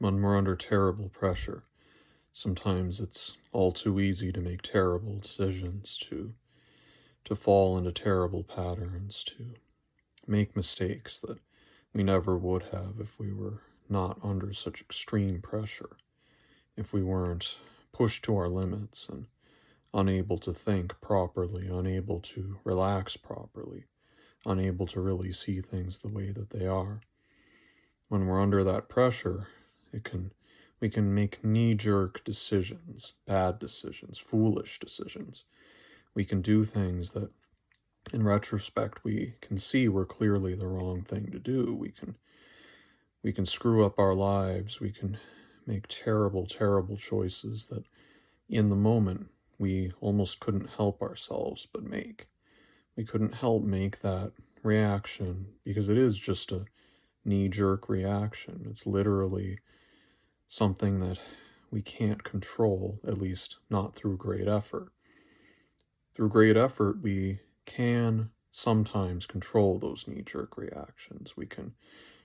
when we're under terrible pressure. Sometimes it's all too easy to make terrible decisions, to fall into terrible patterns, to make mistakes that we never would have if we were not under such extreme pressure, if we weren't pushed to our limits and unable to think properly, unable to relax properly, unable to really see things the way that they are. When we're under that pressure, we can make knee-jerk decisions, bad decisions, foolish decisions. We can do things that in retrospect we can see were clearly the wrong thing to do. We can screw up our lives. We can make terrible, terrible choices that in the moment we almost couldn't help ourselves but make. We couldn't help make that reaction because it is just a knee-jerk reaction. It's literally something that we can't control, at least not through great effort. Through great effort, we can sometimes control those knee-jerk reactions. We can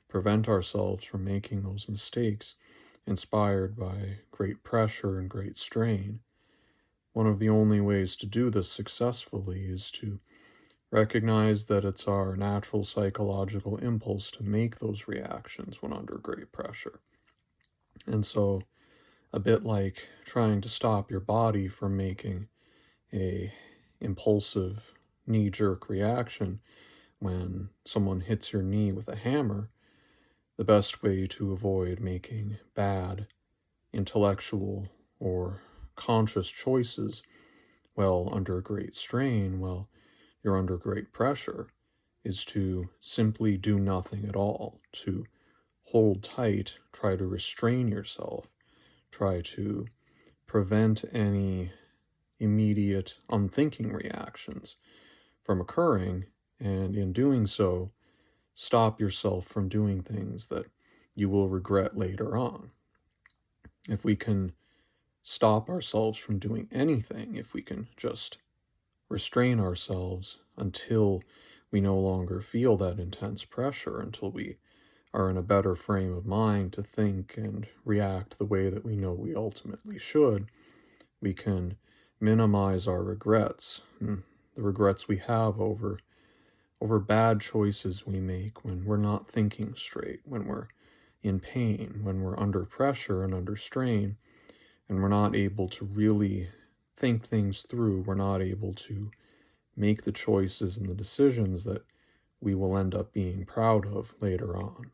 prevent ourselves from making those mistakes inspired by great pressure and great strain. One of the only ways to do this successfully is to recognize that it's our natural psychological impulse to make those reactions when under great pressure. And so, a bit like trying to stop your body from making a impulsive knee-jerk reaction when someone hits your knee with a hammer, the best way to avoid making bad intellectual or conscious choices while under great strain, while you're under great pressure, is to simply do nothing at all, to hold tight, try to restrain yourself, try to prevent any immediate unthinking reactions from occurring, and in doing so, stop yourself from doing things that you will regret later on. If we can stop ourselves from doing anything, if we can just restrain ourselves until we no longer feel that intense pressure, until we are in a better frame of mind to think and react the way that we know we ultimately should, we can minimize our regrets, the regrets we have over bad choices we make when we're not thinking straight, when we're in pain, when we're under pressure and under strain, and we're not able to really think things through. We're not able to make the choices and the decisions that we will end up being proud of later on.